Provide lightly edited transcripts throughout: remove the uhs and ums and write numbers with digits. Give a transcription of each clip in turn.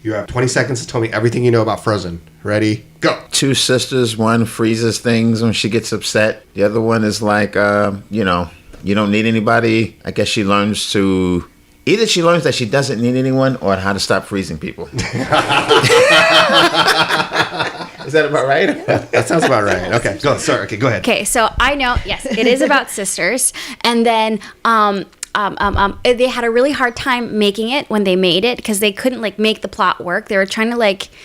You have 20 seconds to tell me everything you know about Frozen. Ready? Go. Two sisters. One freezes things when she gets upset. The other one is like, you don't need anybody. I guess she learns to... Either she learns that she doesn't need anyone or how to stop freezing people. Is that about right? That sounds about right. Okay, go. Sorry. Okay, go ahead. Okay, so I know, yes, it is about sisters. And then... they had a really hard time making it when they made it because they couldn't make the plot work. They were trying to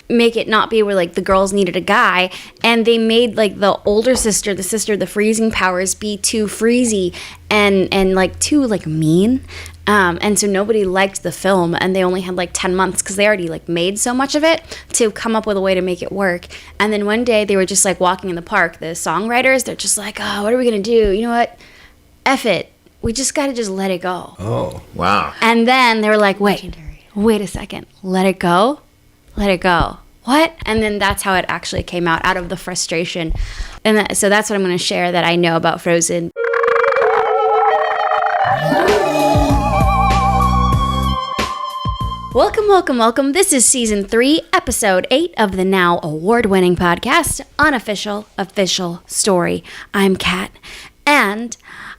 make it not be where the girls needed a guy, and they made the older sister, the sister of the freezing powers, be too freezy and too mean. And so nobody liked the film, and they only had 10 months because they already made so much of it to come up with a way to make it work. And then one day they were just walking in the park. The songwriters, they're just oh, what are we gonna do? You know what? F it. We just got to just let it go. Oh, wow. And then they were like, wait a second. Let it go? Let it go. What? And then that's how it actually came out of the frustration. And so that's what I'm going to share that I know about Frozen. Welcome. This is Season 3, Episode 8 of the now award-winning podcast, Unofficial Official Story. I'm Kat, and...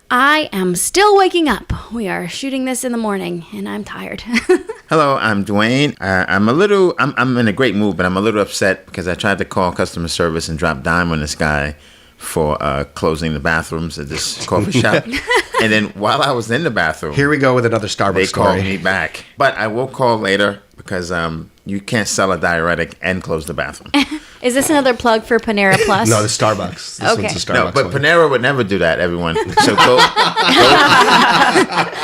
I am still waking up. We are shooting this in the morning, and I'm tired. Hello, I'm Dwayne. I'm in a great mood, but I'm a little upset because I tried to call customer service and drop dime on this guy for closing the bathrooms at this coffee shop. And then while I was in the bathroom... Here we go with another Starbucks they story. Called me back. But I will call later because you can't sell a diuretic and close the bathroom. Is this another plug for Panera Plus? No, the Starbucks. This okay. one's a Starbucks No, but one. Panera would never do that, everyone. So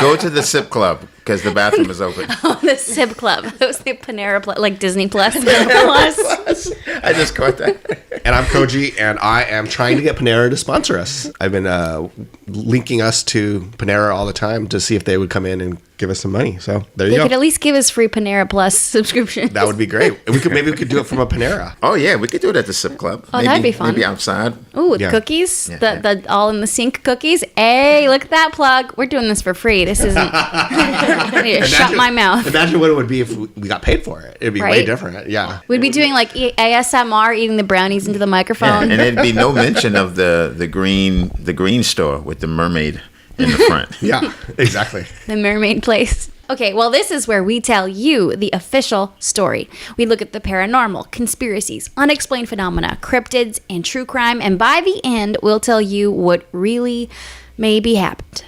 go to the Sip Club because the bathroom is open. Oh, the Sip Club. That was the Panera Plus, Disney Plus. I just caught that. And I'm Koji, and I am trying to get Panera to sponsor us. I've been linking us to Panera all the time to see if they would come in and give us some money. So there you They go. could at least give us free Panera Plus subscriptions. That would be great. Maybe we could do it from a Panera. Oh, yeah, we could do it at the Sip Club. Oh, that'd be fun. Maybe outside. Ooh, with Yeah. cookies, Yeah. the all in the sink cookies. Hey, look at that plug. We're doing this for free. This isn't. I need to shut my mouth. Imagine what it would be if we got paid for it. It'd be way Right? different. Yeah. We'd be doing ASMR, eating the brownies into the Yeah, microphone. and there'd be no mention of the green store with the mermaid in the front. Yeah, exactly. The mermaid place. Okay, well, this is where we tell you the official story. We look at the paranormal, conspiracies, unexplained phenomena, cryptids, and true crime, and by the end, we'll tell you what really maybe happened.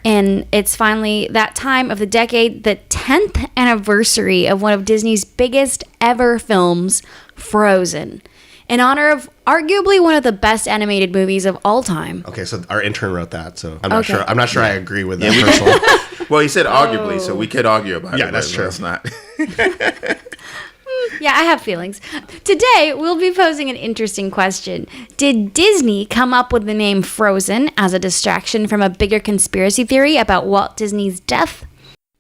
And it's finally that time of the decade, the 10th anniversary of one of Disney's biggest ever films, Frozen, in honor of arguably one of the best animated movies of all time. Okay, so our intern wrote that, so I'm not Okay. sure. I'm not sure I agree with that personally. Well, he said arguably, so we could argue about it. Yeah, that's but true. It's not. Yeah, I have feelings. Today, we'll be posing an interesting question. Did Disney come up with the name Frozen as a distraction from a bigger conspiracy theory about Walt Disney's death?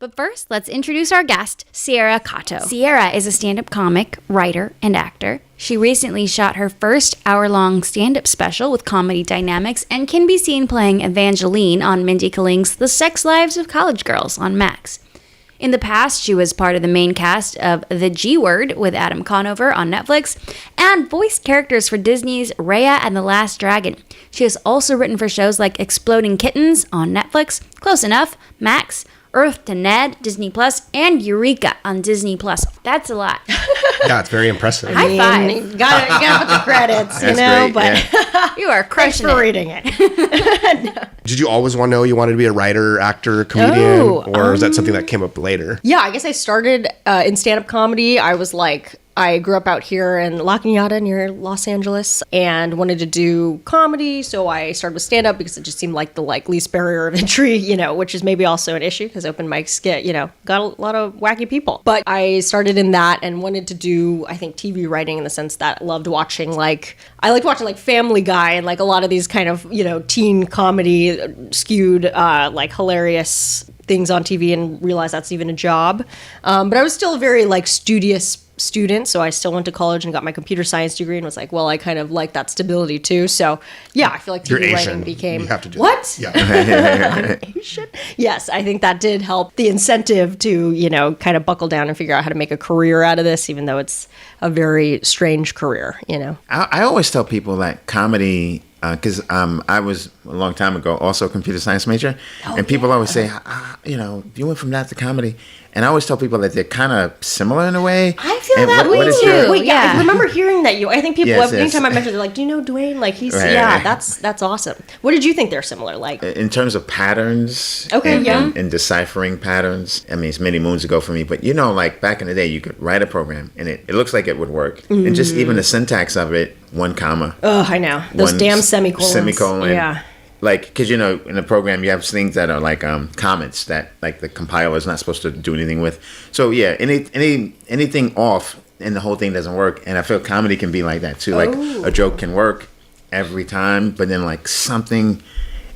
But first, let's introduce our guest, Sierra Katow. Sierra is a stand-up comic, writer, and actor. She recently shot her first hour-long stand-up special with comedy dynamics and can be seen playing Evangeline on Mindy Kaling's The Sex Lives of College Girls on Max. In the past, she was part of the main cast of The G Word with Adam Conover on Netflix and voiced characters for Disney's Raya and the Last Dragon. She has also written for shows like Exploding Kittens on Netflix, Close Enough, Max, To Ned, Disney Plus, and Eureka on Disney Plus. That's a lot. Yeah, it's very impressive. High five. You gotta put the credits, That's great, but yeah. You are Thanks crushing for it. reading it. Did you always want to know you wanted to be a writer, actor, comedian, No, or is that something that came up later? Yeah, I guess I started in stand-up comedy. I grew up out here in La Cañada near Los Angeles and wanted to do comedy, so I started with stand-up because it just seemed like the least barrier of entry, which is maybe also an issue because open mics got a lot of wacky people. But I started in that and wanted to do, I think, TV writing in the sense that I loved watching I liked watching Family Guy and a lot of these kind of, teen comedy skewed, hilarious things on TV and realized that's even a job. But I was still a very studious student, so I still went to college and got my computer science degree and was like, well, I kind of like that stability too. So yeah, I feel like You're TV Asian. writing became You have to do what? that. Yeah. I'm Asian. Yes, I think that did help the incentive to, kind of buckle down and figure out how to make a career out of this, even though it's a very strange career, I always tell people that comedy, because I was a long time ago also a computer science major, and people always say, you went from that to comedy. And I always tell people that they're kind of similar in a way. I feel And that what way is too. your- Wait, yeah, I remember hearing that I think people, Yes, anytime yes. I mention, they're like, do you know Dwayne? Like he's, Right. that's awesome. What did you think they're similar? Like, In terms of patterns, Okay, and, yeah. and deciphering patterns. I mean, it's many moons ago for me, but like back in the day, you could write a program and it looks like it would work, and just even the syntax of it, 1 comma, oh, I know. Those one damn semicolons. semicolon. Yeah. Like, because in the program you have things that are like comments that like the compiler is not supposed to do anything with. So yeah, anything off and the whole thing doesn't work. And I feel comedy can be like that too. Like a joke can work every time, but then like something,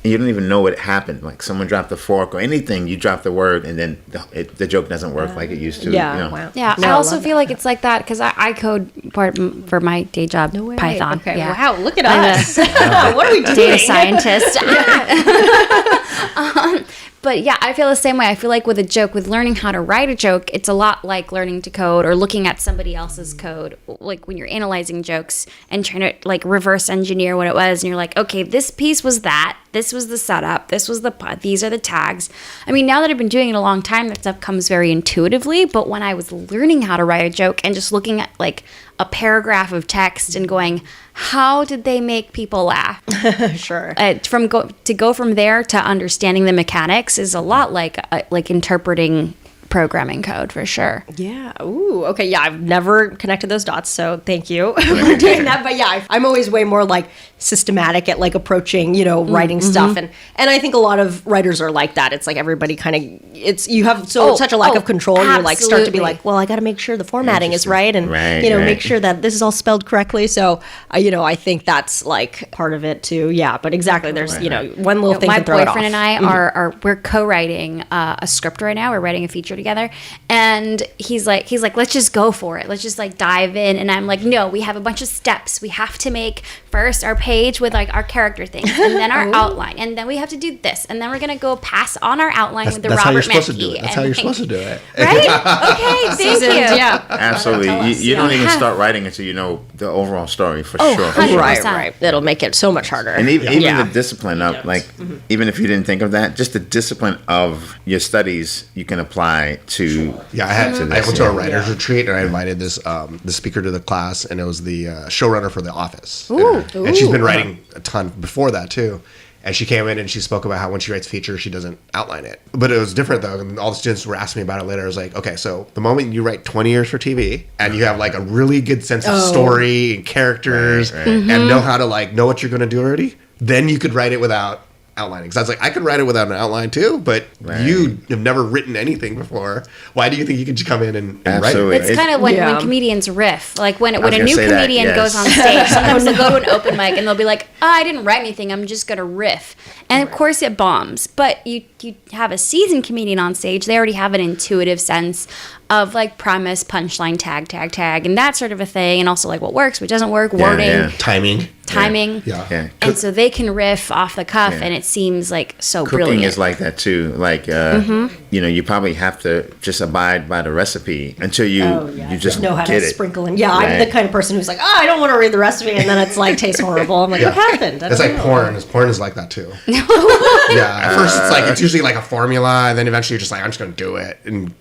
and you don't even know what happened. Like someone dropped a fork or anything, you drop the word, and then the joke doesn't work like it used to. Yeah. Wow. Yeah, No, I also love feel like it's like that because I code for my day job, No way. Python. Okay. Yeah. Wow. Look at I'm us. What are we doing? Data scientist. But yeah, I feel the same way. I feel like with a joke, with learning how to write a joke, it's a lot like learning to code or looking at somebody else's code. Like when you're analyzing jokes and trying to like reverse engineer what it was, and you're like, okay, this piece was that, this was the setup, this was these are the tags. I mean, now that I've been doing it a long time, that stuff comes very intuitively. But when I was learning how to write a joke and just looking at like a paragraph of text and going, how did they make people laugh? Sure. To go from there to understanding the mechanics is a lot like interpreting programming code for sure. Yeah. Ooh. Okay. Yeah. I've never connected those dots, so thank you for doing that. But yeah, I'm always way more like systematic at like approaching, writing stuff, and I think a lot of writers are like that. It's like everybody kind of you have such a lack of control, and you like start to be absolutely. like, well, I got to make sure the formatting is Interesting. right, and Right. make sure that this is all spelled correctly. So I think that's like part of it too. Yeah. But exactly, there's one little thing My can throw it off. boyfriend and I are we're co-writing a script right now. We're writing a feature together, and he's like, let's just go for it. Let's just like dive in. And I'm like, no, we have a bunch of steps. We have to make first our page with like our character things, and then our outline, and then we have to do this, and then we're gonna go pass on our outline with the That's how you're Robert supposed to do Menke. it. That's how you're supposed to do it. Right? Okay, thank Seasons, you. Yeah. Absolutely. You don't even start writing until you know the overall story for sure. 100%. Right. That'll make it so much harder. And even Yeah. the discipline of like, even if you didn't think of that, just the discipline of your studies you can apply to. Yeah, I went to a writer's retreat and I invited this the speaker to the class, and it was the showrunner for The Office. And she's been writing a ton before that too. And she came in and she spoke about how when she writes features, she doesn't outline it. But it was different though. And all the students were asking me about it later. I was like, okay, so the moment you write 20 years for TV and you have like a really good sense of story and characters Right. and know how to like know what you're going to do already, then you could write it without outlining. Because I was like, I could write it without an outline too, but you have never written anything before. Why do you think you could just come in and write Absolutely. it? It's kind of when Yeah. comedians riff. Like when a gonna new say that, comedian yes. goes on stage, sometimes they'll go to an open mic and they'll be like, oh, I didn't write anything, I'm just going to riff. And of course it bombs. But you have a seasoned comedian on stage, they already have an intuitive sense of like premise, punchline, tag, and that sort of a thing. And also like what works, what doesn't work, wording, yeah. Timing. timing. Yeah. Yeah. And so they can riff off the cuff, Yeah. and it seems like so Cooking brilliant. is like that too. Like, you probably have to just abide by the recipe until you just know how get to it. sprinkle in. Yeah, I'm Right. the kind of person who's like, oh, I don't want to read the recipe, and then it's like tastes horrible. I'm like, what happened? I It's don't like know. porn. Porn is like that too. Yeah. At first, it's usually like a formula, and then eventually you're just like, I'm just gonna do it. And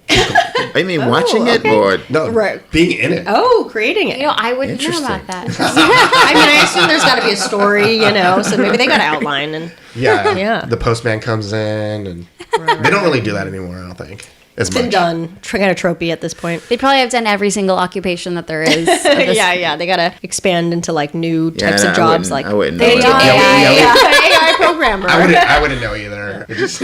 I mean, watching it or no, Right. being in it. Oh, creating it. You know, I wouldn't know Interesting. about that. I mean, I assume there's got to be a story, so maybe they got to outline and. Yeah. Yeah. The postman comes in, and they don't really do that anymore. I don't think as Been much. done. Kind of tropey at this point. They probably have done every single occupation that there is. of this- Yeah. They got to expand into like new types no, of jobs. I wouldn't They know don't- it. AI programmer. I wouldn't know either. It just-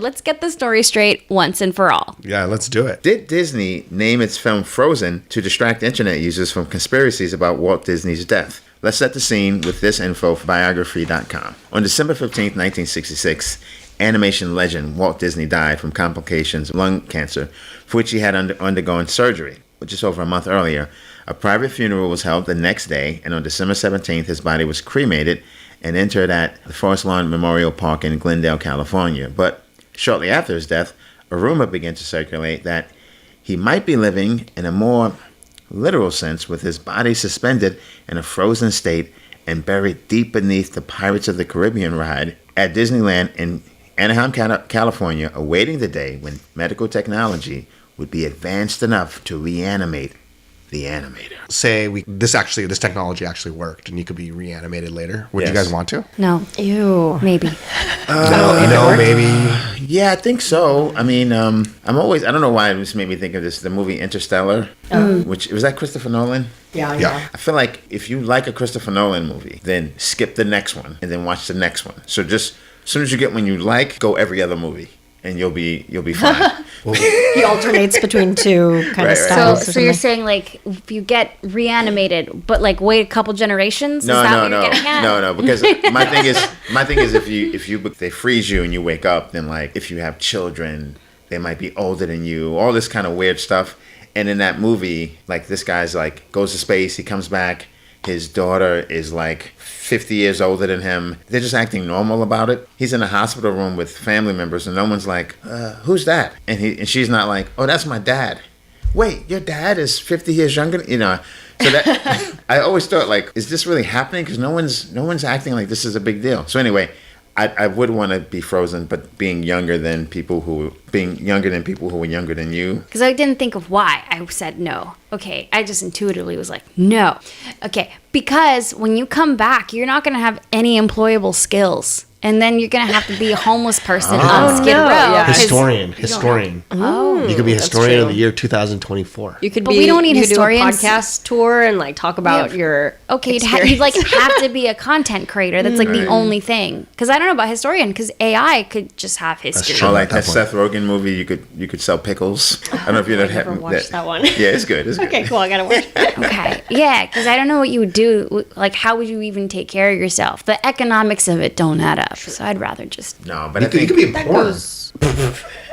Let's get the story straight once and for all. yeah, let's do it. Did Disney name its film Frozen to distract internet users from conspiracies about Walt Disney's death? Let's set the scene with this info from biography.com. On December 15th, 1966, animation legend Walt Disney died from complications of lung cancer, for which he had undergone surgery, just over a month earlier. A private funeral was held the next day, and on December 17th, his body was cremated and interred at the Forest Lawn Memorial Park in Glendale, California. But shortly after his death, a rumor began to circulate that he might be living in a more literal sense with his body suspended in a frozen state and buried deep beneath the Pirates of the Caribbean ride at Disneyland in Anaheim, California, awaiting the day when medical technology would be advanced enough to reanimate the animator. Say this technology actually worked, and you could be reanimated later. Would you Yes. guys want to? No. Ew. Maybe. No, maybe. Yeah, I think so. I mean, I don't know why it just made me think of the movie Interstellar, which, was that Christopher Nolan? Yeah. Yeah. I feel like if you like a Christopher Nolan movie, then skip the next one and then watch the next one. So just as soon as you get one you like, go every other movie. And you'll be fine. He alternates between two kind Right, of right. styles. So you're saying like if you get reanimated, but like wait a couple generations? Is that what you're getting at? No. Because my thing is if they freeze you and you wake up, then like if you have children, they might be older than you. All this kind of weird stuff. And in that movie, like this guy's like goes to space, he comes back. His daughter is like 50 years older than him. They're just acting normal about it. He's in a hospital room with family members, and no one's like, "Who's that?" And she's not like, "Oh, that's my dad." Wait, your dad is 50 years younger, you know? So that I always thought like, is this really happening? Because no one's acting like this is a big deal. So anyway, I would want to be frozen, but being younger than people who were younger than you. Because I didn't think of why I said no. Okay, I just intuitively was like, no. Okay, because when you come back, you're not going to have any employable skills. And then you're going to have to be a homeless person on Skid Row. Yeah. 'cause- Historian. Oh. You could be That's historian of true. the year 2024. You could But we don't need you could historians. do a podcast tour and like talk about your Okay, you'd experience. like have to be a content creator. That's like the only thing. Because I don't know about historian. Because AI could just have history. true. Or like at that that Seth Rogen movie, you could sell pickles. I don't know if you know I never watched that one. Yeah, it's good. It's good. Okay, cool. I gotta watch it. Okay, yeah, because I don't know what you would do. Like, how would you even take care of yourself? The economics of it don't add up. So I'd rather just. No, but You could be a porn.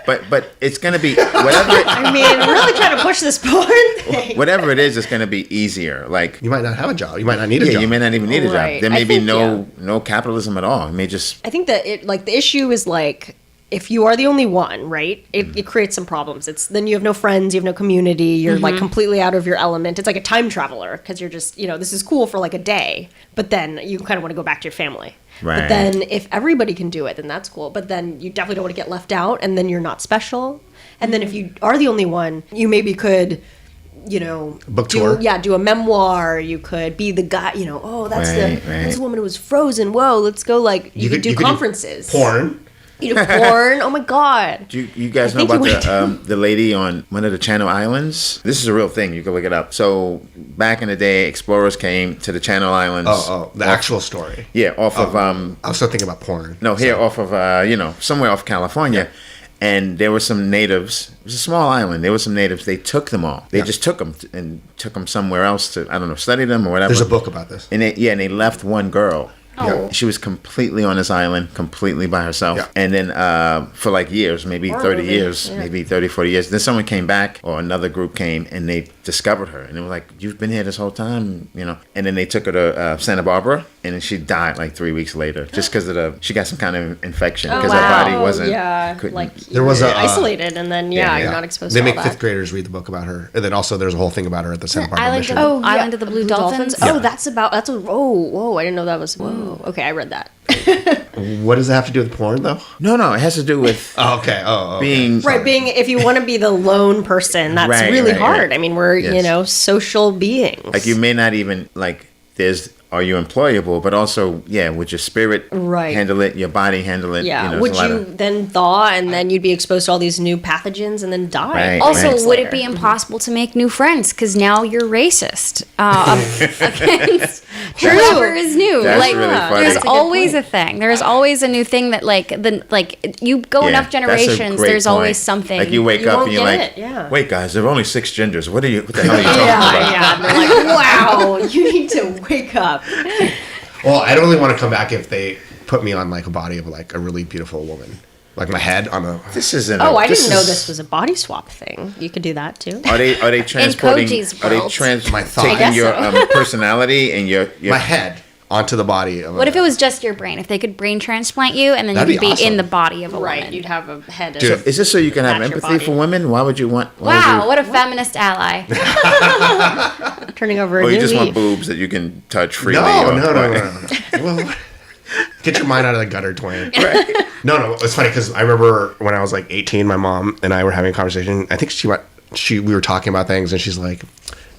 but it's gonna be whatever. I mean, really trying to push this porn thing. Whatever it is, it's going to be easier. Like, You might not have a job. You might not need a yeah, job. you may not even need a Right. job. There may I be think, no capitalism at all. It may just I think that the issue is like if you are the only one, right? It creates some problems. Then you have no friends, you have no community. You're like completely out of your element. It's like a time traveler because you're just this is cool for like a day, but then you kind of want to go back to your family. Right. But then if everybody can do it, then that's cool. But then you definitely don't want to get left out, and then you're not special. And then if you are the only one, you maybe could. Book tour. Do a memoir. You could be the guy. That's Right, that's the right. woman who was frozen. Whoa, let's go. Like you could do conferences. Porn. Porn. Oh my god. Do you guys know think you about the lady on one of the Channel Islands? This is a real thing. You can look it up. So back in the day, explorers came to the Channel Islands. The actual story. Yeah, off of I was still thinking about porn. no, here off of somewhere off California. And there were some natives. It was a small island. There were some natives. They took them all. They just took them and took them somewhere else to, I don't know, study them or whatever. There's a book about this. And they left one girl. Oh. She was completely on this island, completely by herself. Yeah. And then for like years, maybe 30 years, maybe 30, 40 years. Then someone came back or another group came and they discovered her. And they were like, you've been here this whole time, And then they took her to Santa Barbara and then she died like 3 weeks later just because she got some kind of infection because her body wasn't. couldn't- There was a isolated, and then you're not exposed They to all make that. fifth graders read the book about her, and then also there's a whole thing about her at the Santa Barbara Island mission. of Island of the Blue Dolphins? Oh, that's a whoa! I didn't know that was whoa. Okay, I read that. What does that have to do with porn, though? No, it has to do with Okay. being Right, if you want to be the lone person, that's Right, really right, hard. right. I mean, we're Yes. social beings. like you may not even like are you employable, but also would your spirit Right. handle it, your body handle it? Yeah. there's Would a lot you of- then thaw and then you'd be exposed to all these new pathogens and then die? Right, Also, right. would it be impossible to make new friends? Because now you're racist against whoever is new. That's like, really funny. there's That's a good always point. a thing. There's always a new thing that you go Yeah, enough that's a generations. great There's point. always something. Like you wake You up won't and you're get like, it, yeah. wait, guys, there are only 6 genders. What the hell are you talking about? Yeah. And they're like, wow, you need to wake up. Well, I'd only want to come back if they put me on like a body of like a really beautiful woman. Like my head on a... This isn't. Oh, I didn't know this was a body swap thing. You could do that too. Are they transporting? Koji's Are they world. My thought. taking your personality and your My head onto the body of What if it was just your brain? If they could brain transplant you and then That'd you could be be in awesome. the body of a Right, woman. you'd have a head. Dude, Is this so you can have Match your empathy body. for women? Why would you want? Wow, what a feminist ally. Turning over a Or new you just want leaf. boobs that you can touch freely? No, or no, no, what? no. Well, get your mind out of the gutter, Dwayne. No, it's funny because I remember when I was like 18, my mom and I were having a conversation. I think we were talking about things, and she's like,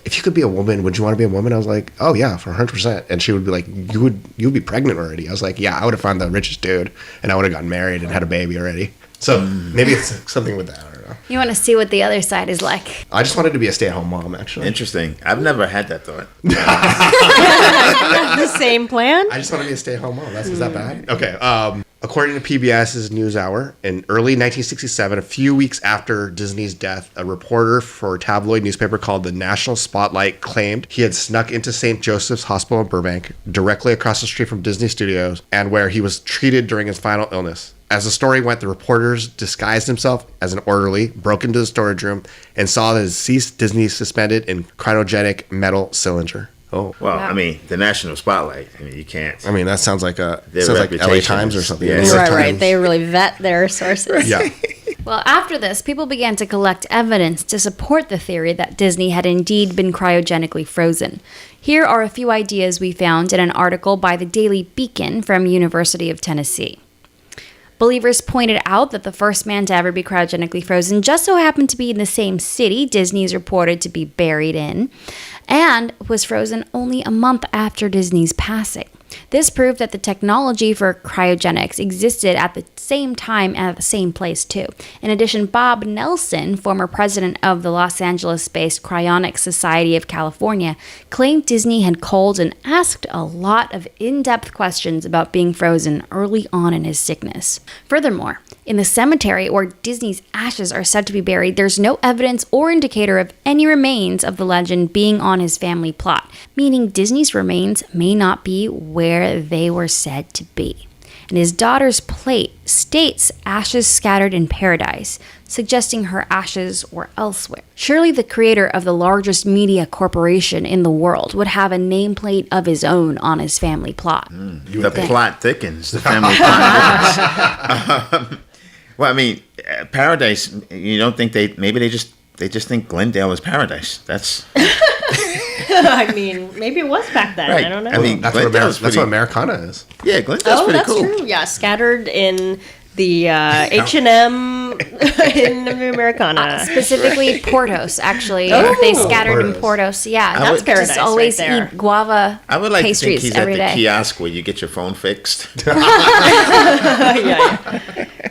"If you could be a woman, would you want to be a woman?" I was like, "Oh yeah, for 100%." And she would be like, "You would be pregnant already." I was like, "Yeah, I would have found the richest dude, and I would have gotten married and had a baby already." So maybe it's something with that. I don't know. You want to see what the other side is like. I just wanted to be a stay-at-home mom, actually. Interesting. I've never had that thought. The same plan? I just want to be a stay-at-home mom. Is that bad? Okay. According to PBS's NewsHour, in early 1967, a few weeks after Disney's death, a reporter for a tabloid newspaper called the National Spotlight claimed he had snuck into St. Joseph's Hospital in Burbank, directly across the street from Disney Studios, and where he was treated during his final illness. As the story went, the reporters disguised himself as an orderly, broke into the storage room, and saw the deceased Disney suspended in cryogenic metal cylinder. Oh. Well, Wow. I mean, the national spotlight. I mean, you can't. I mean, that sounds like Their LA reputation Times or is- something. yeah. New York Right. Times. They really vet their sources. Yeah. Well, after this, people began to collect evidence to support the theory that Disney had indeed been cryogenically frozen. Here are a few ideas we found in an article by the Daily Beacon from University of Tennessee. Believers pointed out that the first man to ever be cryogenically frozen just so happened to be in the same city Disney is reported to be buried in, and was frozen only a month after Disney's passing. This proved that the technology for cryogenics existed at the same time and at the same place too. In addition, Bob Nelson, former president of the Los Angeles-based Cryonics Society of California, claimed Disney had called and asked a lot of in-depth questions about being frozen early on in his sickness. Furthermore, in the cemetery where Disney's ashes are said to be buried, there's no evidence or indicator of any remains of the legend being on his family plot, meaning Disney's remains may not be where they were said to be. And his daughter's plate states ashes scattered in paradise, suggesting her ashes were elsewhere. Surely the creator of the largest media corporation in the world would have a nameplate of his own on his family plot. The plot thickens. The family plot thickens. Well, I mean, paradise. You don't think maybe they just think Glendale is paradise. That's I mean, maybe it was back then. right. I don't know. I mean, That's Glendale's what pretty- Americana is. Yeah, Glendale's oh, pretty that's cool. true. Yeah, scattered in the H&M in Americana. Specifically Portos, actually. Oh, They scattered in Portos. Portos. Yeah, That's just paradise always right there. eat guava I would like to think pastries he's at every the day. kiosk where you get your phone fixed.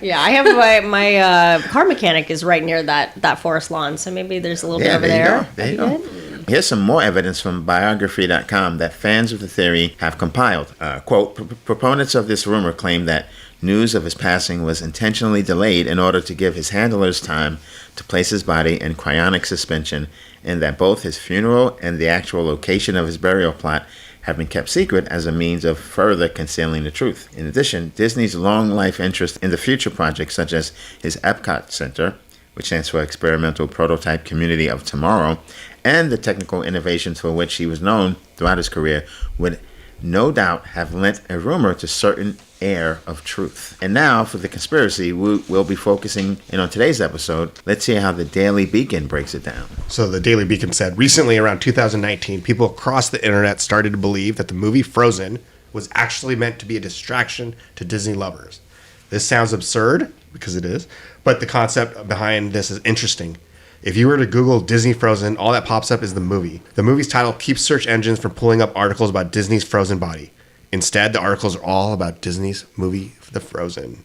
Yeah, I have my car mechanic is right near that forest lawn, so maybe there's a little bit over there. There you go. Here's some more evidence from biography.com that fans of the theory have compiled. Quote, proponents of this rumor claim that news of his passing was intentionally delayed in order to give his handlers time to place his body in cryonic suspension, and that both his funeral and the actual location of his burial plot have been kept secret as a means of further concealing the truth. In addition, Disney's long life interest in the future projects such as his Epcot Center, which stands for Experimental Prototype Community of Tomorrow, and the technical innovations for which he was known throughout his career would no doubt have lent a rumor to certain air of truth. And now for the conspiracy we'll be focusing in on today's episode. Let's see how the Daily Beacon breaks it down. So the Daily Beacon said, recently around 2019, people across the internet started to believe that the movie Frozen was actually meant to be a distraction to Disney lovers. This sounds absurd, because it is, but the concept behind this is interesting. If you were to Google Disney Frozen, all that pops up is the movie. The movie's title keeps search engines from pulling up articles about Disney's Frozen body. Instead, the articles are all about Disney's movie, The Frozen.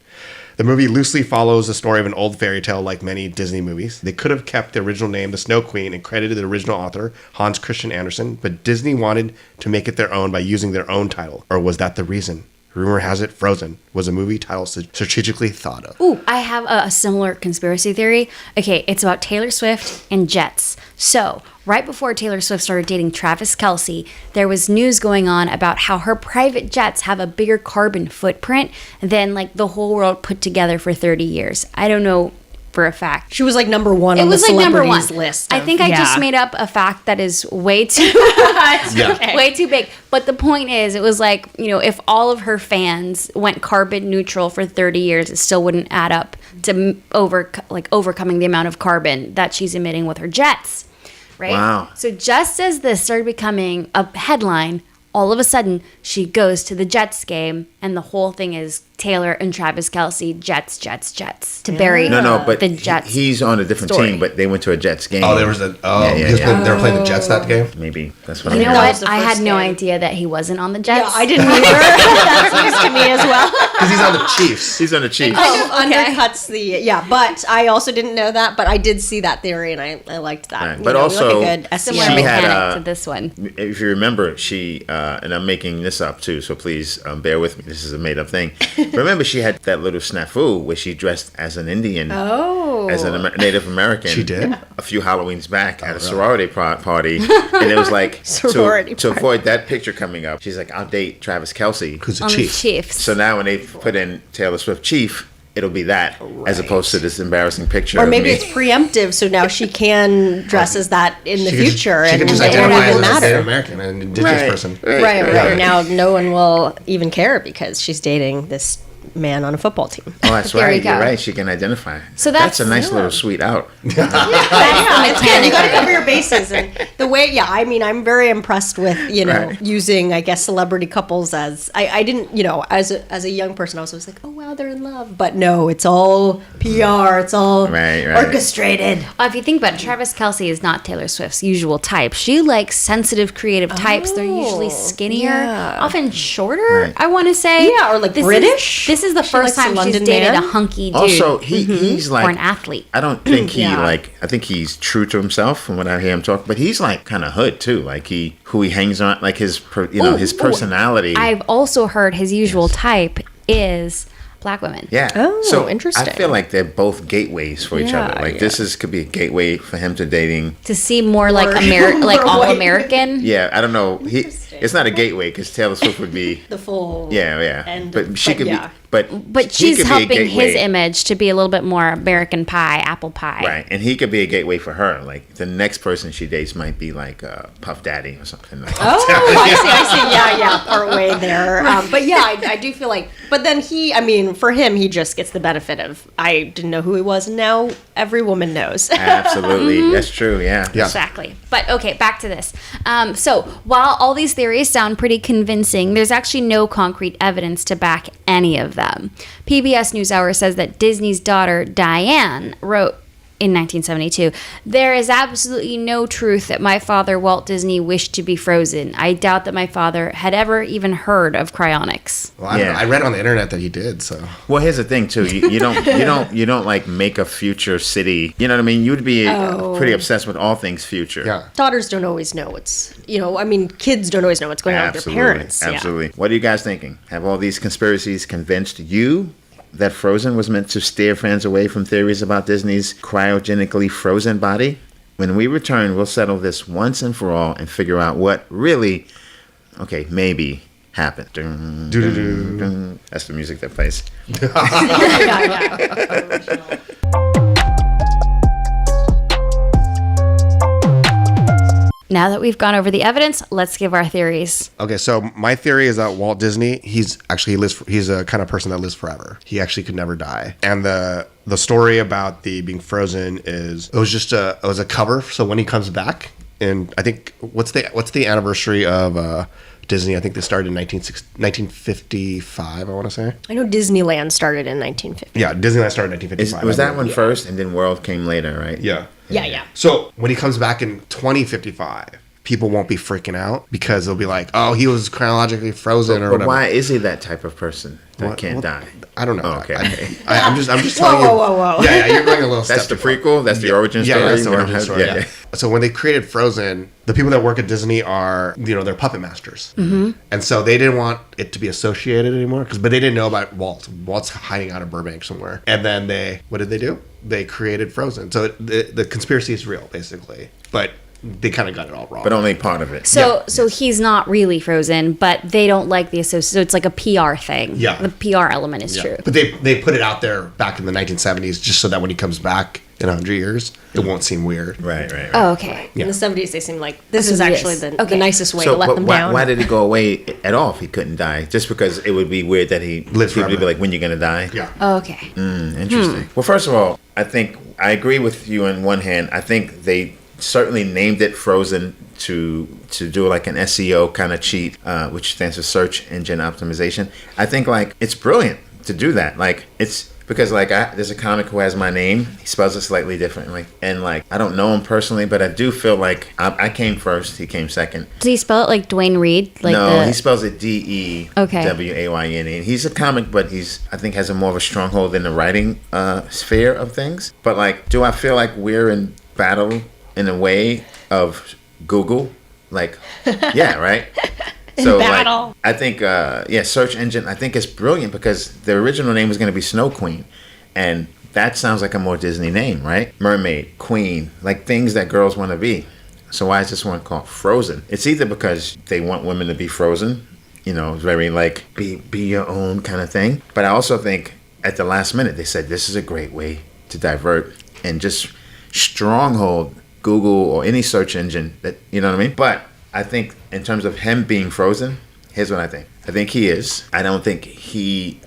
The movie loosely follows the story of an old fairy tale like many Disney movies. They could have kept the original name, The Snow Queen, and credited the original author, Hans Christian Andersen, but Disney wanted to make it their own by using their own title. Or was that the reason? Rumor has it Frozen was a movie title strategically thought of. Ooh, I have a similar conspiracy theory. Okay, it's about Taylor Swift and jets. So, right before Taylor Swift started dating Travis Kelce, there was news going on about how her private jets have a bigger carbon footprint than like the whole world put together for 30 years. I don't know for a fact. She was like number one on the celebrities list. I think I just made up a fact that is way too way too big. But the point is, it was like, you know, if all of her fans went carbon neutral for 30 years, it still wouldn't add up to overcoming the amount of carbon that she's emitting with her jets. Right? Wow. So just as this started becoming a headline, all of a sudden she goes to the Jets game, and the whole thing is Taylor and Travis Kelce, Jets, to bury but the Jets. he's on a different story. team, but they went to a Jets game. Oh, there was they were playing the Jets that game? Maybe that's what You I know heard. what? I had no idea that he wasn't on the Jets. Yeah, I didn't either. That's news to me as well. Because he's on the Chiefs. He's on the Chiefs. Undercuts but I also didn't know that, but I did see that theory, and I liked that. Right. You But know, also, like a good Similar She had, mechanic to this one. If you remember, she and I'm making this up too, so please bear with me. This is a made up thing. Remember, she had that little snafu where she dressed as an Indian, as a Native American. She did? A few Halloweens back at a sorority party, and it was like to avoid that picture coming up. She's like, "I'll date Travis Kelce." Who's the On the Chiefs? Chiefs. So now when they put in Taylor Swift Chief, it'll be that as opposed to this embarrassing picture. Or of maybe me. it's preemptive, so now she can dress as that in the future, She and could just it won't identify even as a Native matter. American, an indigenous person. Right. Now no one will even care because she's dating this man on a football team. Oh, that's There right. you go. You're right. She can identify. So that's a that's- nice little sweet out. That's the You got to mechanic. cover your bases, and the way, I mean, I'm very impressed with Right. using, I guess, celebrity couples as I didn't, as a young person, I was always like, oh wow, they're in love, but no, it's all PR, it's all Right. orchestrated. If you think about it, Travis Kelce is not Taylor Swift's usual type. She likes sensitive, creative types. They're usually skinnier, yeah. often shorter, Right. I want to say. Yeah, or like British. This is the She first likes a time she's London dated man. a hunky dude. Also, he's like or an athlete. I don't think he Yeah. I think he's true to himself from what I hear him talk. But he's like kind of hood too. Like who he hangs on, like his his personality. I've also heard his usual type is black women. Yeah. Oh, so interesting. I feel like they're both gateways for each Yeah, other. Like yeah. this could be a gateway for him to dating. To see more like More all white. American. Yeah, I don't know. It's not a gateway because Taylor Swift would be. The full Yeah. But she could yeah. be. But But he she's could be a helping his gateway. image to be a little bit more American pie, apple pie. Right, and he could be a gateway for her. Like the next person she dates might be like Puff Daddy or something. Like that. Oh, I see. Yeah, part way there. But yeah, I do feel like. But then for him, he just gets the benefit of. I didn't know who he was, and now every woman knows. Absolutely, that's true. Yeah. Yeah. Exactly. But okay, back to this. So while all these theories sound pretty convincing, there's actually no concrete evidence to back any of them. PBS NewsHour says that Disney's daughter, Diane, wrote in 1972, "There is absolutely no truth that my father, Walt Disney, wished to be frozen. I doubt that my father had ever even heard of cryonics." Well, I don't know. I read on the internet that he did, so. Well, here's the thing too. You don't like make a future city. You know what I mean? You'd be pretty obsessed with all things future. Yeah. Daughters don't always know kids don't always know what's going on with their parents. Yeah. Absolutely. What are you guys thinking? Have all these conspiracies convinced you that Frozen was meant to steer fans away from theories about Disney's cryogenically frozen body? When we return, we'll settle this once and for all and figure out what really, maybe happened. Dun, dun, dun. That's the music that plays. Now that we've gone over the evidence, let's give our theories. Okay, so my theory is that Walt Disney, he's a kind of person that lives forever. He actually could never die. And the story about the being frozen is it was a cover. So when he comes back, and I think what's the anniversary of Disney? I think they started in 1955. I want to say. I know Disneyland started in 1950. Yeah, Disneyland started in 1955. Was that one first, and then World came later, right? Yeah. Yeah. So when he comes back in 2055, people won't be freaking out because they'll be like, oh, he was chronologically frozen or But whatever. why is he that type of person that What- can't what- die? I don't know. Oh, okay. I'm just telling you. Whoa. Yeah, you're going a little That's step the too far. prequel? That's the origin story? Yeah, that's the We don't origin have- story. yeah. Yeah. So when they created Frozen, the people that work at Disney are, they're puppet masters, and so they didn't want it to be associated anymore. But they didn't know about Walt. Walt's hiding out in Burbank somewhere. And then what did they do? They created Frozen. So the conspiracy is real, basically, but they kind of got it all wrong. But only part of it. So he's not really frozen, but they don't like the association. So it's like a PR thing. Yeah. The PR element is true. But they put it out there back in the 1970s just so that when he comes back in 100 years, it won't seem weird. Right. Oh, okay. In the 70s, they seemed like this is So he actually is. the Okay. nicest way So to let but them why, down. why did he go away at all if he couldn't die? Just because it would be weird that he Lives people would be forever. like, when you gonna die? Yeah. Oh, okay. Interesting. Well, first of all, I think I agree with you on one hand. I think they certainly named it Frozen to do like an SEO kind of cheat, which stands for search engine optimization. I think like it's brilliant to do that. Like it's because like there's a comic who has my name. He spells it slightly differently, and like I don't know him personally, but I do feel like I came first. He came second. Does he spell it like Dwayne Reed? Like No, the, he spells it DEWAYNE. And he's a comic, but I think has a more of a stronghold in the writing sphere of things. But like, do I feel like we're in battle in a way of Google? Like, yeah, right. So battle. like, I think search engine. I think it's brilliant because the original name was going to be Snow Queen, and that sounds like a more Disney name, right? Mermaid, Queen, like things that girls want to be. So why is this one called Frozen? It's either because they want women to be frozen, very like be your own kind of thing. But I also think at the last minute they said this is a great way to divert and just stronghold Google or any search engine that, you know what I mean? But I think in terms of him being frozen, here's what I think. I think he is. I don't think he's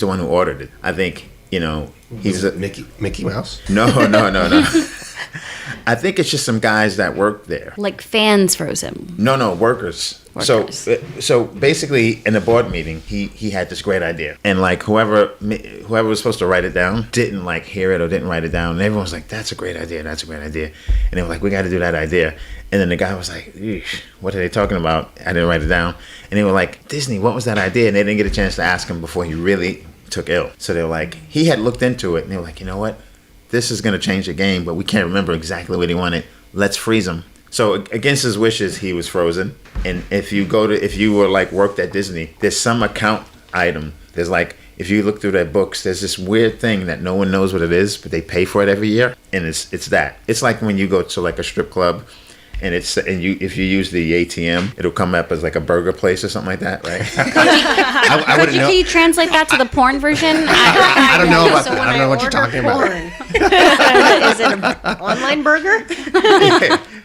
the one who ordered it. I think, he's a Mickey Mouse? No. I think it's just some guys that work there. like fans frozen. No, workers. So basically, in a board meeting, he had this great idea, and like whoever was supposed to write it down didn't like hear it or didn't write it down, and everyone was like, "That's a great idea. That's a great idea," and they were like, "We got to do that idea," and then the guy was like, "Eesh, what are they talking about? I didn't write it down," and they were like, "Disney, what was that idea?" And they didn't get a chance to ask him before he really took ill. So they were like, he had looked into it, and they were like, you know what? This is going to change the game, but we can't remember exactly what he wanted. Let's freeze him. So against his wishes, he was frozen. And if you were like worked at Disney, there's some account item. There's like, if you look through their books, there's this weird thing that no one knows what it is, but they pay for it every year. And it's that. It's like when you go to like a strip club, and if you use the ATM, it'll come up as like a burger place or something like that, right? I wouldn't know. Can you translate that to the porn version? I don't know about So that. when I don't know what you're order talking about. Is it an online burger?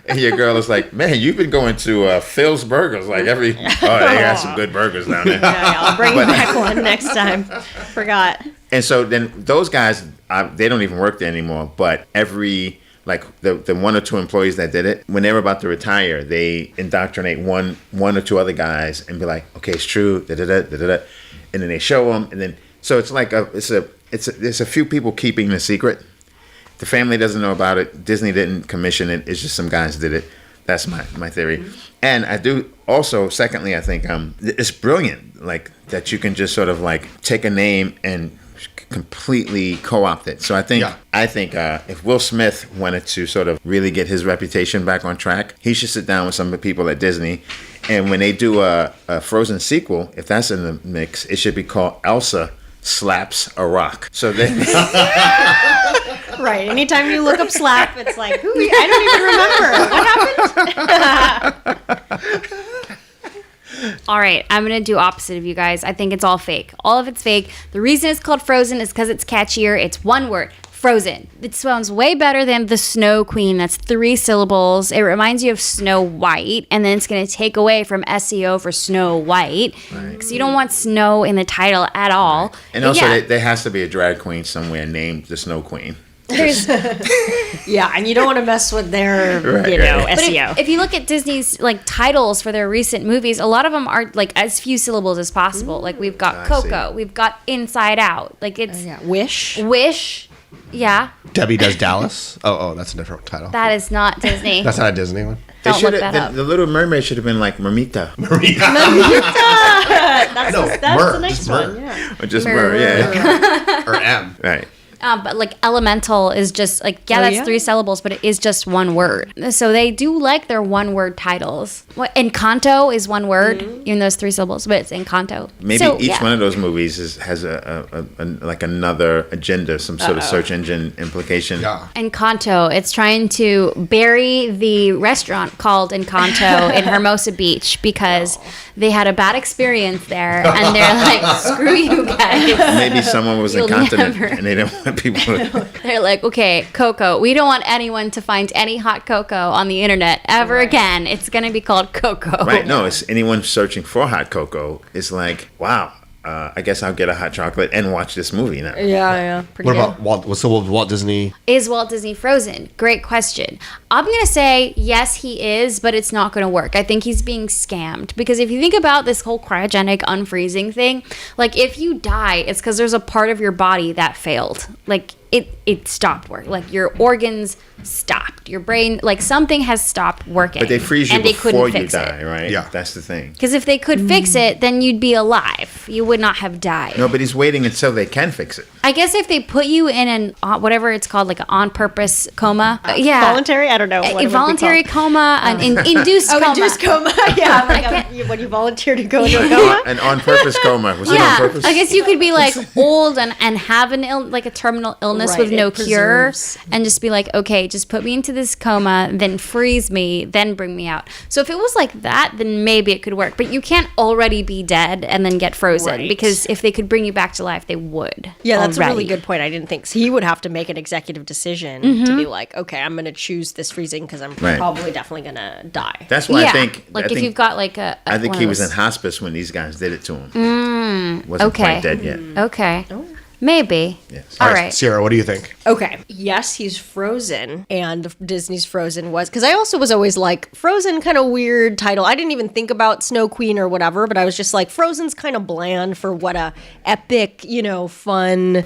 And your girl is like, man, you've been going to Phil's Burgers like they got some good burgers down there. Yeah, I'll bring back one next time. Forgot. And so then those guys, they don't even work there anymore. But every like the one or two employees that did it, when they were about to retire, they indoctrinate one or two other guys and be like, okay, it's true, and then they show them, and then so it's like there's a few people keeping the secret. The family doesn't know about it. Disney didn't commission it. It's just some guys did it. That's my theory. And I do also, secondly, I think it's brilliant, like that you can just sort of like take a name and completely co-opt it. So I think if Will Smith wanted to sort of really get his reputation back on track, he should sit down with some of the people at Disney, and when they do a Frozen sequel, if that's in the mix, it should be called Elsa Slaps a Rock. So then Right. Anytime you look up slap, it's like, ooh, I don't even remember. What happened? All right, I'm going to do opposite of you guys. I think it's all fake. All of it's fake. The reason it's called Frozen is because it's catchier. It's one word, Frozen. It sounds way better than the Snow Queen. That's 3 syllables. It reminds you of Snow White, and then it's going to take away from SEO for Snow White because you don't want snow in the title at all. Right. And But also there has to be a drag queen somewhere named the Snow Queen. Yeah, and you don't want to mess with their, But SEO. if you look at Disney's like titles for their recent movies, a lot of them are like as few syllables as possible. Like we've got I Coco, see. we've got Inside Out. Like it's Wish. Wish, yeah. Debbie Does Dallas. Oh, that's a different title. That is not Disney. That's not a Disney one. Don't look that up. The Little Mermaid should have been like Mermita. That's Mer, the next just one. Mer. Yeah. Or just Mer, yeah. Or M. Right. But like elemental is just like, that's yeah? 3 syllables, but it is just one word. So they do like their one word titles. Encanto is one word, even though it's 3 syllables, but it's Encanto. Maybe So, each one of those movies has a like another agenda, some sort of search engine implication. Yeah. Encanto, it's trying to bury the restaurant called Encanto in Hermosa Beach because they had a bad experience there, and they're like, screw you guys. Maybe someone was You'll incontinent never- and they didn't want people to. They're like, okay, cocoa. We don't want anyone to find any hot cocoa on the internet ever again. It's going to be called cocoa. Right, no, it's anyone searching for hot cocoa is like, wow, I guess I'll get a hot chocolate and watch this movie now. Yeah. Pretty What good. about Walt? So Walt Disney? Is Walt Disney frozen? Great question. I'm going to say yes, he is, but it's not going to work. I think he's being scammed because if you think about this whole cryogenic unfreezing thing, like if you die, it's because there's a part of your body that failed. Like it stopped working. Like your organs stopped. Your brain, like something has stopped working. But they freeze you and they before couldn't you fix die, it. right? Yeah. That's the thing. Because if they could fix it, then you'd be alive. You would not have died. No, but he's waiting until they can fix it. I guess if they put you in an whatever it's called, like an on-purpose coma. Yeah. Voluntary? I don't know. What it would be Involuntary called. coma, an induced Oh, coma. induced coma. Yeah, like when you volunteer to go into a coma. An on-purpose coma. Was it on Yeah, purpose? I guess you could be like old and have like a terminal illness Right, with no it cure, preserves. and just be like, okay, just put me into this coma, then freeze me, then bring me out. So if it was like that, then maybe it could work. But you can't already be dead and then get frozen Right. because if they could bring you back to life, they would. Yeah, that's a really already. good point. I didn't think so. He would have to make an executive decision to be like, okay, I'm going to choose this freezing because I'm Right. probably definitely going to die. That's why Yeah, I think. like I if think, you've got like a I think one he of was in those- hospice when these guys did it to him. Wasn't okay. quite dead yet. Okay. Maybe. Yes. All right. Sierra, what do you think? Okay. Yes, he's Frozen, and Disney's Frozen was because I also was always like Frozen, kind of weird title. I didn't even think about Snow Queen or whatever, but I was just like Frozen's kind of bland for what a epic, fun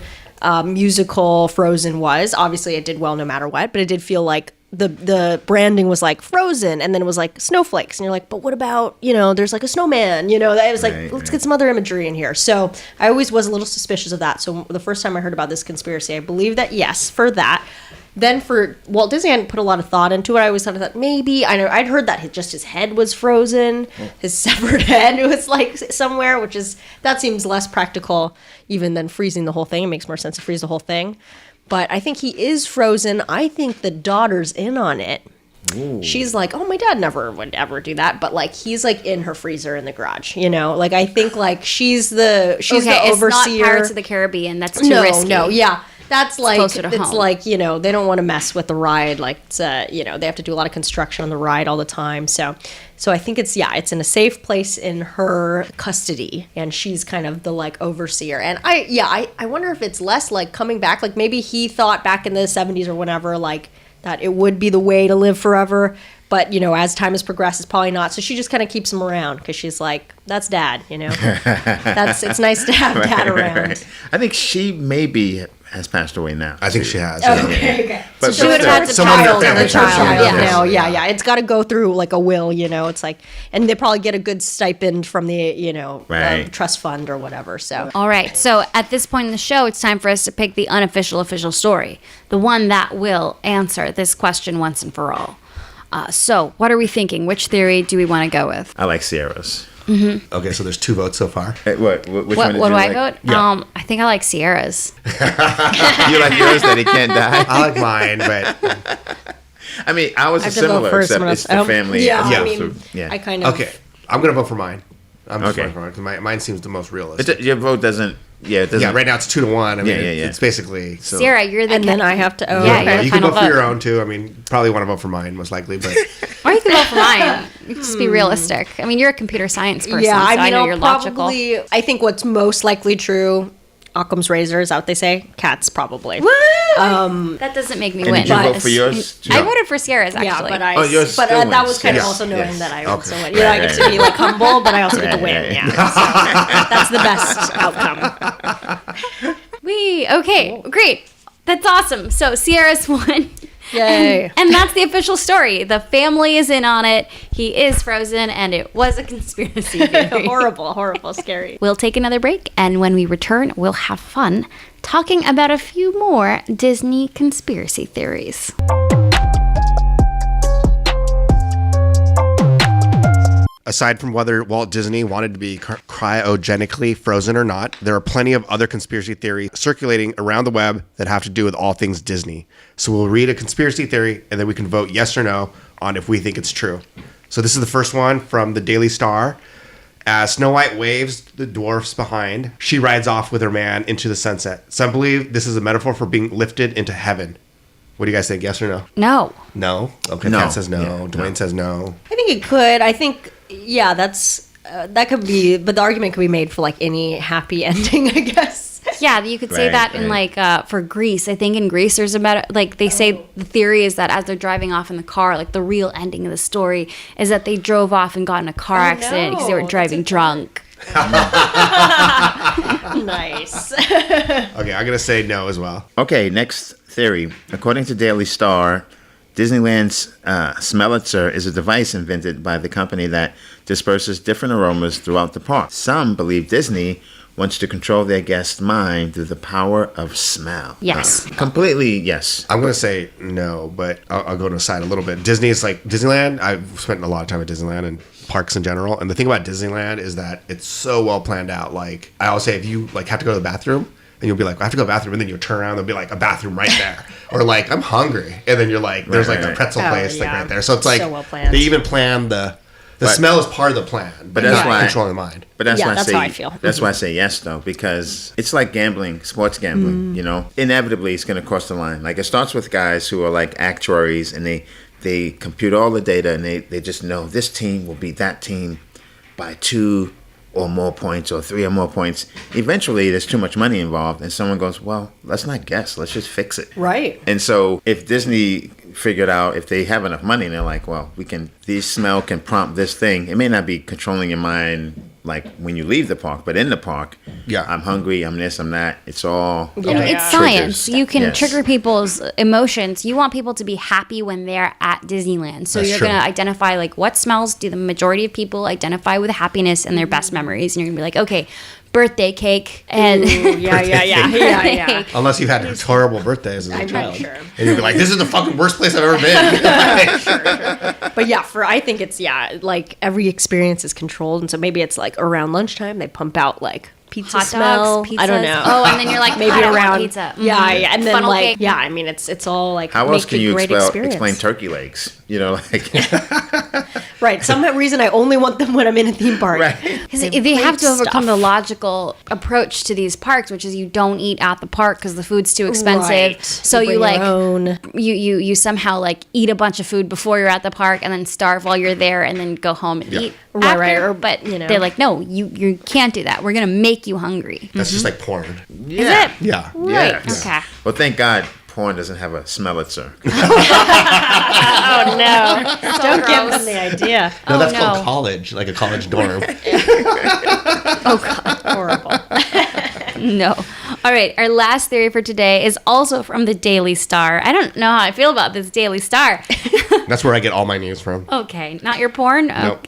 musical Frozen was. Obviously, it did well no matter what, but it did feel like the branding was like Frozen, and then it was like snowflakes, and you're like, but what about there's like a snowman, that was like, Right, let's right. get some other imagery in here. So I always was a little suspicious of that. So the first time I heard about this conspiracy, I believe that yes, for that. Then for Walt Disney, I hadn't put a lot of thought into it. I always thought maybe I'd heard that his head was frozen, his severed head was like somewhere, that seems less practical even than freezing the whole thing. It makes more sense to freeze the whole thing. But I think he is frozen. I think the daughter's in on it. Ooh. She's like, oh, my dad never would ever do that. But like, he's like in her freezer in the garage, Like, I think like she's the overseer. It's not Pirates of the Caribbean. That's too risky. No, yeah. That's like, closer to home. like, they don't want to mess with the ride. Like, it's, they have to do a lot of construction on the ride all the time. So I think it's in a safe place in her custody. And she's kind of the like overseer. And I wonder if it's less like coming back. Like maybe he thought back in the 70s or whenever, like that it would be the way to live forever. But, as time has progressed, it's probably not. So she just kind of keeps him around because she's like, that's dad, It's nice to have dad around. Right. I think she maybe has passed away now. I think she has. Okay. But she would have had the Someone in your child and family the child. chose her. Yeah. Yeah. It's got to go through like a will, It's like, and they probably get a good stipend from the, Right. trust fund or whatever. So All right. So at this point in the show, it's time for us to pick the unofficial official story, the one that will answer this question once and for all. So what are we thinking? Which theory do we want to go with? I like Sierra's. Okay, so there's 2 votes so far. Which one did What you do I like? vote? Yeah. I think I like Sierra's. You like yours that he can't die? I like mine, but I mean, I was I have to vote similar, first except when I- it's the family. Yeah, Yeah. I mean, Yeah. I kind of. okay. I'm gonna vote for mine. I'm just Okay. voting for mine because mine seems the most realistic. Your vote doesn't. Yeah, it doesn't. Yeah, right now it's 2-1. I mean, Yeah. it's basically. So. Sarah, you're the And then I have to. Oh, Yeah, okay. you're the You can final vote for your vote. own too. I mean, probably want to vote for mine most likely, but Or you can vote for mine. You can just be realistic. I mean, you're a computer science person, Yeah, so I know I'll you're logical. probably. I think what's most likely true. Occam's razor is that what they say? Cats probably. That doesn't make me And win. did you but vote for yours? I voted for Sierra's actually. Yeah, but I. Oh, yours but still that wins. was kind of Yes, also knowing yes. that I Okay. also win. I get to be like humble, but I also get to win. Right. Yeah, so that's the best outcome. Okay, great. That's awesome. So Sierra's won. Yay. And that's the official story. The family is in on it. He is frozen, and it was a conspiracy theory. Horrible, scary. We'll take another break, and when we return, we'll have fun talking about a few more Disney conspiracy theories. Aside from whether Walt Disney wanted to be cryogenically frozen or not, there are plenty of other conspiracy theories circulating around the web that have to do with all things Disney. So we'll read a conspiracy theory, and then we can vote yes or no on if we think it's true. So this is the first one from the Daily Star. As Snow White waves the dwarfs behind, she rides off with her man into the sunset. Some believe this is a metaphor for being lifted into heaven. What do you guys think? Yes or no? No. No? Okay, No. Pat says no. Yeah, Dwayne no. says no. I think it could. I think, yeah, that's that could be, but the argument could be made for like any happy ending, I guess. Yeah, you could say Right, that in right. like for Greece. I think in Greece there's about like they say the theory is that as they're driving off in the car, like the real ending of the story is that they drove off and got in a car accident because they were no, driving that's drunk. Nice. Okay, I'm going to say no as well. Okay, next theory. According to Daily Star, Disneyland's Smellitzer is a device invented by the company that disperses different aromas throughout the park. Some believe Disney wants to control their guests' mind through the power of smell. Yes. Completely yes. I'm going to say no, but I'll go to the side a little bit. Disney is like Disneyland. I've spent a lot of time at Disneyland and parks in general. And the thing about Disneyland is that it's so well planned out. Like I always say, if you like have to go to the bathroom, and you'll be like, I have to go to the bathroom, and then you'll turn around, there'll be like a bathroom right there. Or like, I'm hungry. And then you're like, there's like a right. pretzel Oh, place like yeah. right there. So it's like, So well planned. they even plan the smell is part of the plan. But that's not why- controlling the mind. But that's Yeah, why I that's say how I feel. that's why I say yes though, because it's like gambling, sports gambling, you know. Inevitably it's gonna cross the line. Like it starts with guys who are like actuaries and they compute all the data and they just know this team will beat that team by 2 or more points or 3 or more points. Eventually there's too much money involved and someone goes, well, let's not guess, let's just fix it. Right. And so if Disney figured out if they have enough money and they're like, well, this smell can prompt this thing. It may not be controlling your mind like when you leave the park, but in the park, Yeah. I'm hungry, I'm this, I'm that. It's all And it's triggers. science. You can Yes. trigger people's emotions. You want people to be happy when they're at Disneyland. So That's you're true. going to identify like what smells do the majority of people identify with happiness and their best memories. And you're going to be like, okay, birthday cake and Yeah. Unless you've had horrible birthdays as a child. sure. And you'll be like, this is the fucking worst place I've ever been. But yeah, I think it's, like every experience is controlled. And so maybe it's like around lunchtime, they pump out like pizza hot smell. dogs, pizzas. I don't know. Oh, and then you're like, Maybe I don't want around pizza. Yeah, Mhm. yeah. And then Funnel like, cake. yeah, I mean, it's all like, How make else can a you great explain turkey legs? You know, like Right. Some reason I only want them when I'm in a theme park. right. Because they have to great overcome the stuff. logical approach to these parks, which is you don't eat at the park because the food's too expensive. Right. So You you bring like your own. you somehow like eat a bunch of food before you're at the park and then starve while you're there and then go home and eat. Right, after. right, or, But you know. they're like, no, you can't do that. We're gonna make you hungry. That's just like porn. Yeah. Is it? Yeah. Right. Yeah. Okay. Well, thank God porn doesn't have a smellitzer. Oh no! Don't give them the idea. No, that's no. called college, like a college dorm. Horrible. No. All right. Our last theory for today is also from the Daily Star. I don't know how I feel about this Daily Star. That's where I get all my news from. Okay, not your porn. Nope.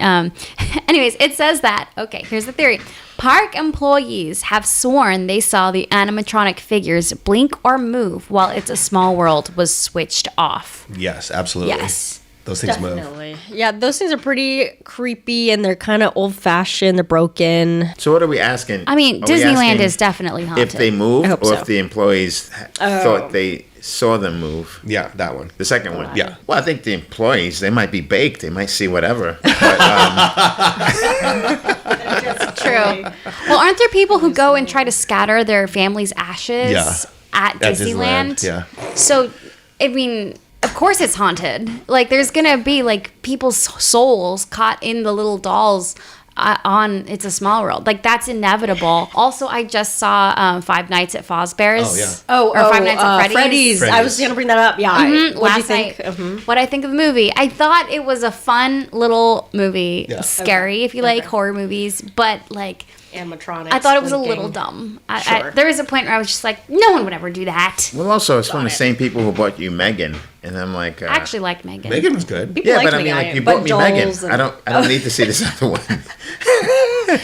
Anyways, it says that. Okay, here's the theory. Park employees have sworn they saw the animatronic figures blink or move while It's a Small World was switched off. Yes, absolutely. Yes. Those things move. Definitely. Yeah, those things are pretty creepy and they're kind of old fashioned. They're broken. So what are we asking? I mean, Are we Disneyland asking is definitely haunted. if they move I hope or so. if the employees thought they saw them move. Yeah, that one. The second one. Yeah. Well, I think the employees, they might be baked. They might see whatever. But, True. Well, aren't there people who go and try to scatter their family's ashes Yeah. at Disneyland? Yeah. So, I mean, of course it's haunted. Like, there's gonna be like people's souls caught in the little dolls on It's a Small World. Like, that's inevitable. Also, I just saw Five Nights at Fazbear's. Oh, yeah. Or Five Nights at Freddy's. I was going to bring that up. Yeah. What do you Last think? night, what I think of the movie. I thought it was a fun little movie. Yeah. Scary if you like horror movies, but like animatronics. I thought it was a blinking. little dumb. Sure. There was a point where I was just like, no one would ever do that. Well, also, it's from the same people who bought you Megan, and I'm like, I actually liked Megan. Megan was good. People yeah, liked but I mean, Megan, like, you but bought me Megan. dolls and- I don't need to see this other one.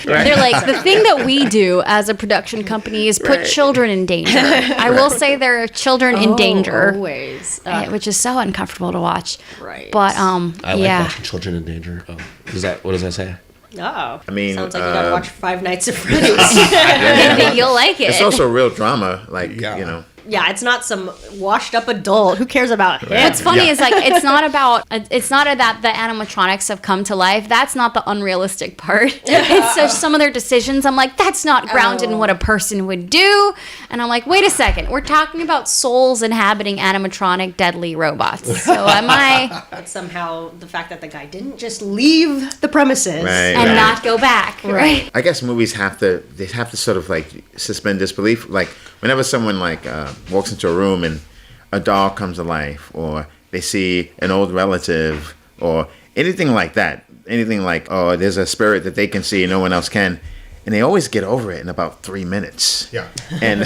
They're like, the thing that we do as a production company is put children in danger. I will say there are children in danger. Always. Which is so uncomfortable to watch. Right. But I like yeah. watching children in danger. Oh, what does that say? Oh. I mean, sounds like you gotta watch Five Nights at Freddy's. Maybe you'll like it. It's also real drama, like, Yeah. you know. Yeah, it's not some washed up adult. Who cares about him? What's funny Yeah. is like it's not that the animatronics have come to life. That's not the unrealistic part. It's just some of their decisions. I'm like, that's not grounded in what a person would do. And I'm like, wait a second, we're talking about souls inhabiting animatronic deadly robots. So am I But somehow the fact that the guy didn't just leave the premises. Right. and not go back, right? I guess movies have to sort of like suspend disbelief. Like whenever someone like walks into a room and a doll comes to life, or they see an old relative, or anything like that. Anything like, oh, there's a spirit that they can see and no one else can, and they always get over it in about 3 minutes. Yeah. And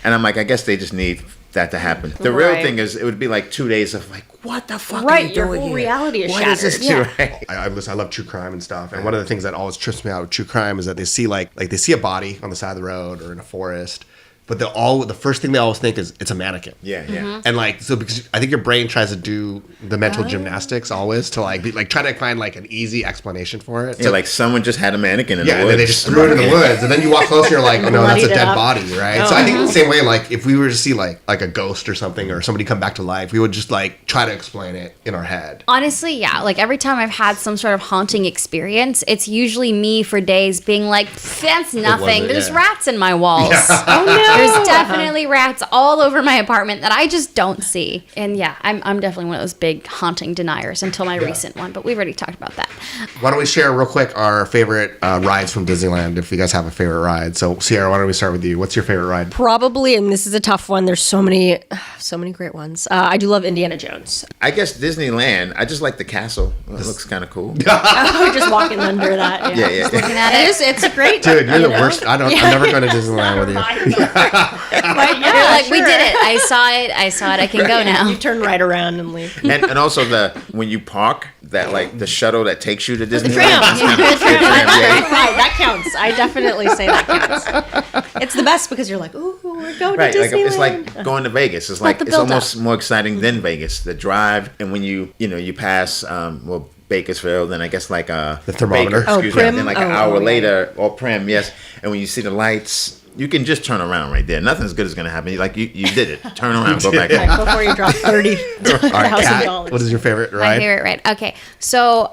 and I'm like, I guess they just need that to happen. The real Right. thing is, it would be like 2 days of like, what the fuck are Right, you your doing whole here? reality is What is this shattered. to- right? I love true crime and stuff. And one of the things that always trips me out with true crime is that they see like they see a body on the side of the road or in a forest, but the first thing they always think is it's a mannequin. Yeah, yeah. And like, so because I think your brain tries to do the mental gymnastics always to like try to find like an easy explanation for it. Yeah, So- like someone just had a mannequin in yeah, the and woods. then they just threw it in the woods, and then you walk closer, you're like, oh no, that's a Bloodied it dead up. body, right? So I think the same way, like if we were to see like a ghost or something, or somebody come back to life, we would just like try to explain it in our head. Honestly, yeah. Like every time I've had some sort of haunting experience, it's usually me for days being like, that's nothing. wasn't, There's yeah. rats in my walls. Oh no. There's definitely rats all over my apartment that I just don't see. And yeah, I'm definitely one of those big haunting deniers until my recent one, but we've already talked about that. Why don't we share real quick our favorite rides from Disneyland, if you guys have a favorite ride? So Sierra, why don't we start with you? What's your favorite ride? Probably, and this is a tough one. There's so many great ones. I do love Indiana Jones. I guess Disneyland. I just like the castle. It looks kind of cool. Just walking under that. Yeah, yeah. Looking at it. It's great. Dude, you're you the know? worst. I'm never going to Disneyland with you. You're like, we did it. I saw it. I can go now. You turn right around and leave. And also when you park, that like the shuttle that takes you to Disneyland. Tram. It's kinda- yeah, yeah. That counts. I definitely say that counts. It's the best because you're like, ooh, we're going Right, to like Disneyland. it's like going to Vegas. It's like the it's build-up. almost more exciting than Vegas. The drive, and when you pass Bakersfield, and I guess like the thermometer. Baker, Oh, excuse me, Prim? then like an Oh, hour yeah. later, or Prim, yes. And when you see the lights, you can just turn around right there. Nothing's good is going to happen. You did it. Turn around, go back home. Before you drop All right, Kat, $30,000. what is your favorite My ride? favorite ride. Okay, so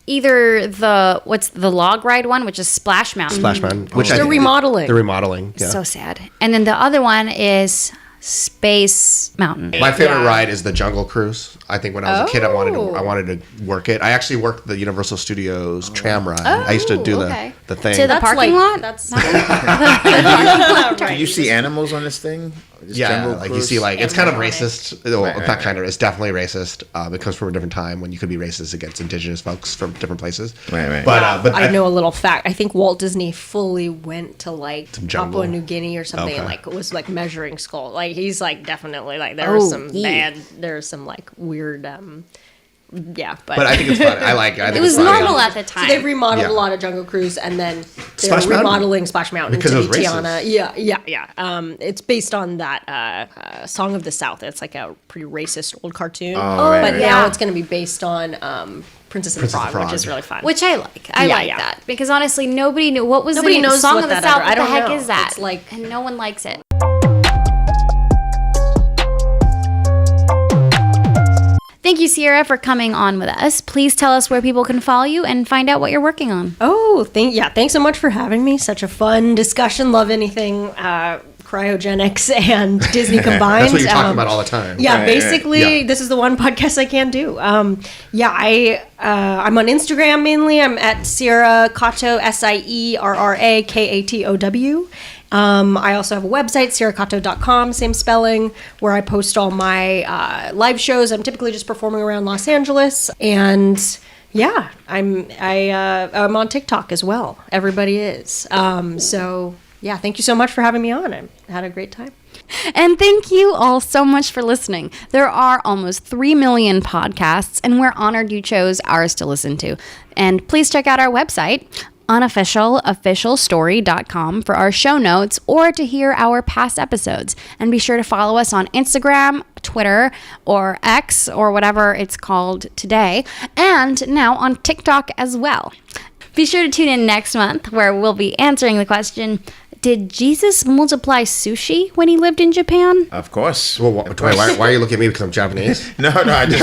either the log ride one, which is Splash Mountain. Splash Mountain. Which They're remodeling. The remodeling. Yeah. So sad. And then the other one is Space Mountain. My favorite ride is the Jungle Cruise. I think when I was a kid, I wanted Oh. to work it. I actually worked the Universal Studios tram ride. I used to do okay. the thing. To the That's parking lot? That's Do you see animals on this thing? This yeah, jungle like you cruise? see, like it's kind of racist. Well, Right, it's not kind of. It's definitely racist. It comes from a different time when you could be racist against indigenous folks from different places. Right. But I know a little fact. I think Walt Disney fully went to like jungle. Papua New Guinea or something, and Okay. like was like measuring skull. Like he's like definitely like there's some yeah. bad, there's some like weird, yeah. But I think it's fun. I like it. I think It was it's funny. normal at the So time. they've remodeled Yeah. a lot of Jungle Cruise, and then they're Splash Mountain? remodeling Splash Mountain Because to it was be racist. Tiana. Yeah. It's based on that Song of the South. It's like a pretty racist old cartoon, right, but right. now Yeah. it's going to be based on Princess and the Princess and the Frog, which Frog. is really fun. Which I like. I Yeah, like yeah. that. Because honestly, nobody knew. What was Nobody the knows Song what of the that South? other- I What the don't heck know. is that? It's like- and no one likes it. Thank you, Sierra, for coming on with us. Please tell us where people can follow you and find out what you're working on. Oh, thanks so much for having me. Such a fun discussion. Love anything cryogenics and Disney combined. That's what you're talking about all the time. Yeah, Right, basically, Yeah. this is the one podcast I can do. I'm on Instagram mainly. I'm at Sierra Katow, SIERRA KATOW. I also have a website, sierrakatow.com, same spelling, where I post all my live shows. I'm typically just performing around Los Angeles, and Yeah, I'm on TikTok as well. Everybody is. So yeah, thank you so much for having me on. I had a great time. And thank you all so much for listening. There are almost 3 million podcasts, and we're honored you chose ours to listen to. And please check out our website, unofficialofficialstory.com, for our show notes or to hear our past episodes. And be sure to follow us on Instagram, Twitter, or X, or whatever it's called today, and now on TikTok as well. Be sure to tune in next month, where we'll be answering the question, did Jesus multiply sushi when he lived in Japan? Of course. Well, why are you looking at me because I'm Japanese? No, I just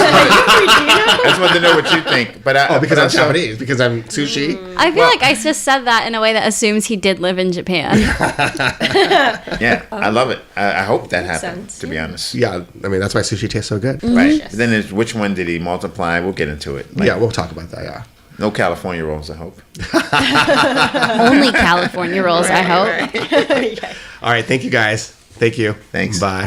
wanted to know what you think. But because I'm Japanese, because I'm sushi. I feel like I just said that in a way that assumes he did live in Japan. Yeah, I love it. I hope that happened, sense, to be honest. Yeah, I mean, that's why sushi tastes so good. Right. But then it's which one did he multiply? We'll get into it. Yeah, we'll talk about that, yeah. No California rolls, I hope. Only California rolls, I hope. All right, thank you guys. Thank you. Thanks. Bye.